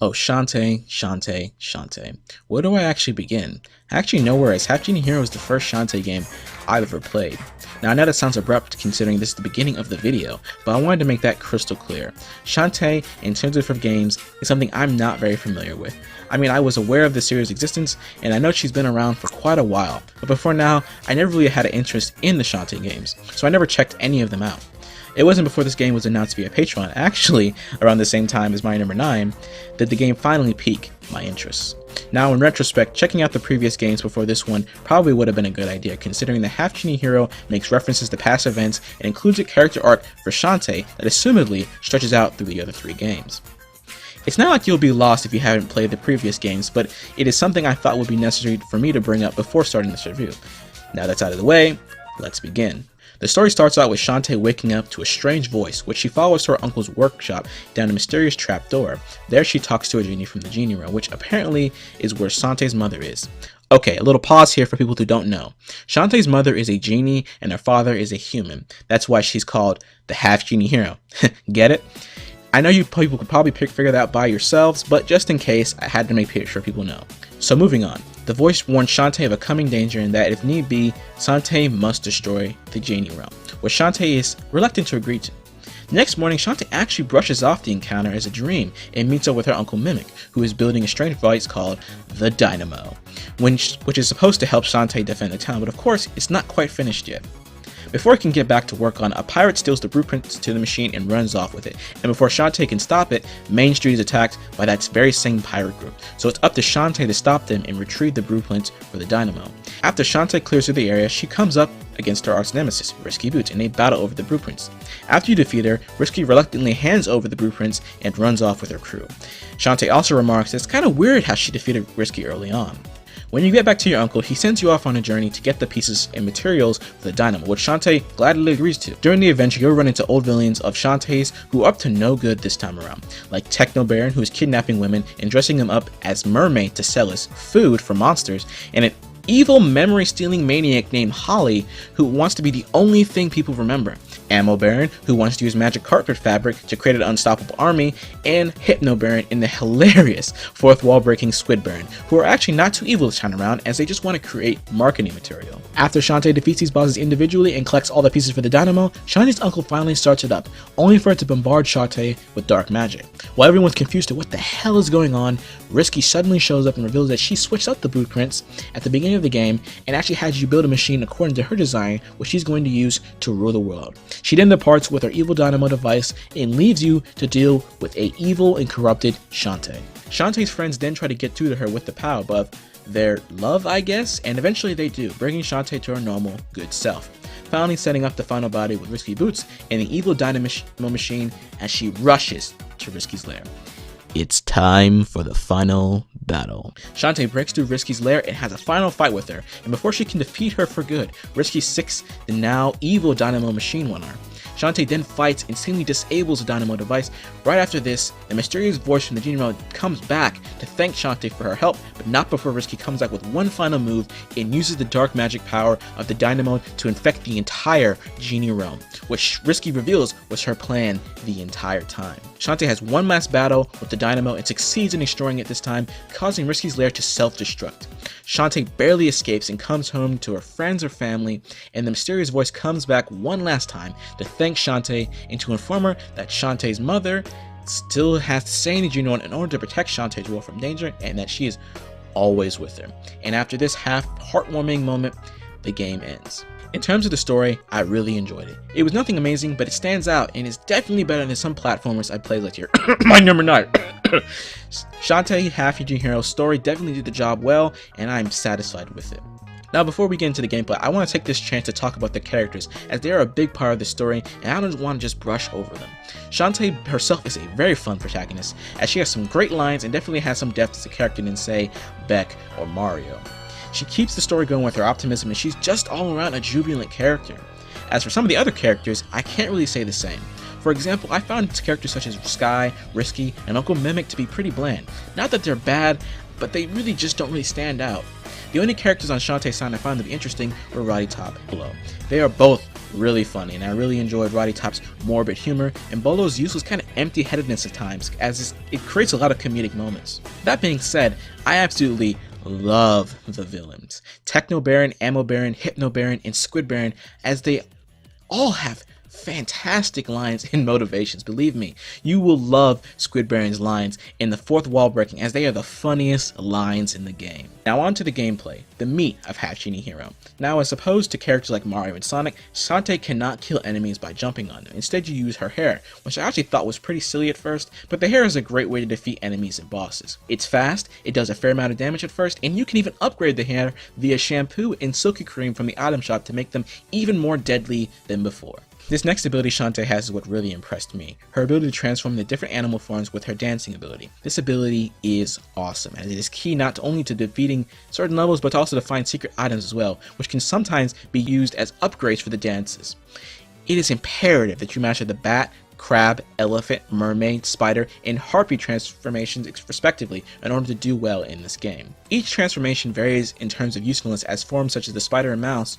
Oh, Shantae, Shantae, Shantae. Where do I actually begin? I actually know where, as Half Genie Hero is the first Shantae game I've ever played. Now I know that sounds abrupt considering this is the beginning of the video, but I wanted to make that crystal clear. Shantae, in terms of her games, is something I'm not very familiar with. I mean, I was aware of the series' existence, and I know she's been around for quite a while, but before now, I never really had an interest in the Shantae games, so I never checked any of them out. It wasn't before this game was announced via Patreon, actually around the same time as Mario number 9, that the game finally piqued my interest. Now in retrospect, checking out the previous games before this one probably would have been a good idea, considering that Half Genie Hero makes references to past events and includes a character arc for Shantae that assumedly stretches out through the other 3 games. It's not like you'll be lost if you haven't played the previous games, but it is something I thought would be necessary for me to bring up before starting this review. Now that's out of the way, let's begin. The story starts out with Shantae waking up to a strange voice, which she follows to her uncle's workshop down a mysterious trapdoor. There she talks to a genie from the Genie realm, which apparently is where Shantae's mother is. Okay, a little pause here for people who don't know. Shantae's mother is a genie and her father is a human. That's why she's called the Half Genie Hero. Get it? I know you people could probably figure that out by yourselves, but just in case, I had to make sure people know. So moving on. The voice warns Shantae of a coming danger and that if need be, Shantae must destroy the Genie realm, which Shantae is reluctant to agree to. The next morning, Shantae actually brushes off the encounter as a dream and meets up with her Uncle Mimic, who is building a strange device called the Dynamo, which is supposed to help Shantae defend the town, but of course, it's not quite finished yet. Before it can get back to work on, a pirate steals the blueprints to the machine and runs off with it. And before Shantae can stop it, Main Street is attacked by that very same pirate group. So it's up to Shantae to stop them and retrieve the blueprints for the Dynamo. After Shantae clears through the area, she comes up against her arch nemesis, Risky Boots, and they battle over the blueprints. After you defeat her, Risky reluctantly hands over the blueprints and runs off with her crew. Shantae also remarks that it's kind of weird how she defeated Risky early on. When you get back to your uncle, he sends you off on a journey to get the pieces and materials for the Dynamo, which Shantae gladly agrees to. During the adventure, you'll run into old villains of Shantae's who are up to no good this time around, like Techno Baron, who is kidnapping women and dressing them up as mermaids to sell as food for monsters, and an evil memory-stealing maniac named Holly, who wants to be the only thing people remember. Ammo Baron, who wants to use magic carpet fabric to create an unstoppable army, and Hypno Baron and the hilarious fourth wall breaking Squid Baron, who are actually not too evil this time around as they just want to create marketing material. After Shantae defeats these bosses individually and collects all the pieces for the Dynamo, Shantae's uncle finally starts it up, only for it to bombard Shantae with dark magic. While everyone's confused to what the hell is going on, Risky suddenly shows up and reveals that she switched up the blueprints at the beginning of the game and actually has you build a machine according to her design, which she's going to use to rule the world. She then departs with her evil Dynamo device and leaves you to deal with a evil and corrupted Shantae. Shantae's friends then try to get through to her with the power above their love, I guess, and eventually they do, bringing Shantae to her normal, good self. Finally setting up the final body with Risky Boots and the evil Dynamo machine as she rushes to Risky's lair. It's time for the final battle. Shantae breaks through Risky's lair and has a final fight with her, and before she can defeat her for good, Risky sicks the now evil Dynamo machine on her. Shantae then fights and seemingly disables the Dynamo device. Right after this, the mysterious voice from the Genie realm comes back to thank Shantae for her help, but not before Risky comes back with one final move and uses the dark magic power of the Dynamo to infect the entire Genie realm, which Risky reveals was her plan the entire time. Shantae has one last battle with the Dynamo and succeeds in destroying it this time, causing Risky's lair to self-destruct. Shantae barely escapes and comes home to her friends or family, and the mysterious voice comes back one last time to thank Shantae and to inform her that Shantae's mother still has to stay in the Genie realm in order to protect Shantae's world from danger and that she is always with her. And after this half heartwarming moment, the game ends. In terms of the story, I really enjoyed it. It was nothing amazing, but it stands out and is definitely better than some platformers I played like here. My number 9. Shantae Half Genie Hero's story definitely did the job well, and I'm satisfied with it. Now before we get into the gameplay, I want to take this chance to talk about the characters, as they are a big part of the story and I don't want to just brush over them. Shantae herself is a very fun protagonist, as she has some great lines and definitely has some depth as a character than say Beck or Mario. She keeps the story going with her optimism and she's just all around a jubilant character. As for some of the other characters, I can't really say the same. For example, I found characters such as Sky, Risky, and Uncle Mimic to be pretty bland. Not that they're bad, but they really just don't really stand out. The only characters on Shantae's side I found to be interesting were Roddy Top below. They are both really funny, and I really enjoyed Roddy Top's morbid humor and Bolo's useless kind of empty-headedness at times, as it creates a lot of comedic moments. That being said, I absolutely love the villains. Techno Baron, Ammo Baron, Hypno Baron, and Squid Baron, as they all have fantastic lines and motivations. Believe me, you will love Squid Baron's lines in the fourth wall breaking, as they are the funniest lines in the game. Now on to the gameplay, the meat of Half Genie Hero. Now, as opposed to characters like Mario and Sonic, Shantae cannot kill enemies by jumping on them. Instead, you use her hair, which I actually thought was pretty silly at first, but the hair is a great way to defeat enemies and bosses. It's fast, it does a fair amount of damage at first, and you can even upgrade the hair via shampoo and silky cream from the item shop to make them even more deadly than before. This next ability Shantae has is what really impressed me. Her ability to transform into different animal forms with her dancing ability. This ability is awesome, as it is key not only to defeating certain levels, but also to find secret items as well, which can sometimes be used as upgrades for the dances. It is imperative that you master the bat, crab, elephant, mermaid, spider, and harpy transformations respectively in order to do well in this game. Each transformation varies in terms of usefulness, as forms such as the spider and mouse,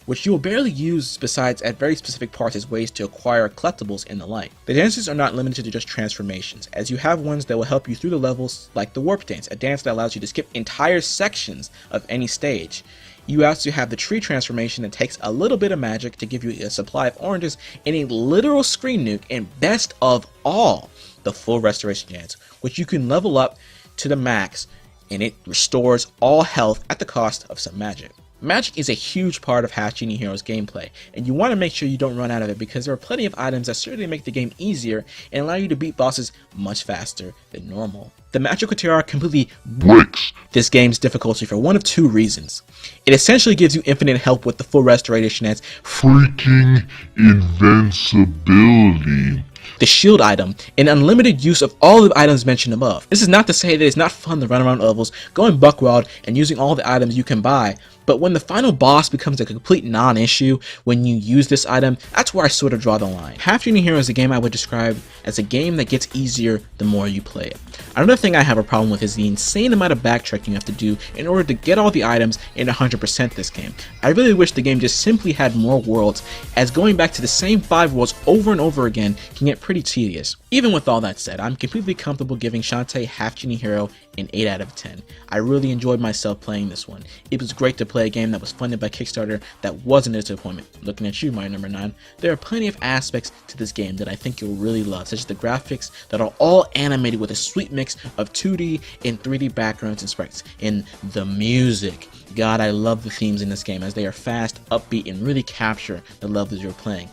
which you will barely use besides at very specific parts as ways to acquire collectibles and the like. The dances are not limited to just transformations, as you have ones that will help you through the levels, like the warp dance, a dance that allows you to skip entire sections of any stage. You also have the tree transformation that takes a little bit of magic to give you a supply of oranges and a literal screen nuke, and best of all, the full restoration dance, which you can level up to the max, and it restores all health at the cost of some magic. Magic is a huge part of Half Genie Hero's gameplay, and you want to make sure you don't run out of it, because there are plenty of items that certainly make the game easier and allow you to beat bosses much faster than normal. The Magical Tiara completely breaks this game's difficulty for one of two reasons. It essentially gives you infinite help with the full restoration as freaking invincibility, the shield item, and unlimited use of all the items mentioned above. This is not to say that it's not fun to run around levels, going buck wild, and using all the items you can buy, but when the final boss becomes a complete non-issue when you use this item, that's where I sort of draw the line. Half Genie Hero is a game I would describe as a game that gets easier the more you play it. Another thing I have a problem with is the insane amount of backtracking you have to do in order to get all the items and 100% this game. I really wish the game just simply had more worlds, as going back to the same 5 worlds over and over again can get pretty tedious. Even with all that said, I'm completely comfortable giving Shantae Half Genie Hero an 8 out of 10. I really enjoyed myself playing this one. It was great to play a game that was funded by Kickstarter that wasn't a disappointment. Looking at you, my number 9. There are plenty of aspects to this game that I think you'll really love, such as the graphics that are all animated with a sweet mix of 2D and 3D backgrounds and sprites, and the music. God, I love the themes in this game, as they are fast, upbeat, and really capture the levels you're playing.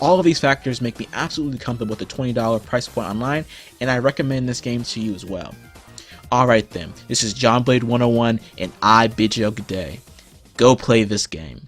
All of these factors make me absolutely comfortable with the $20 price point online, and I recommend this game to you as well. Alright then, this is John Blade 101, and I bid you a good day. Go play this game.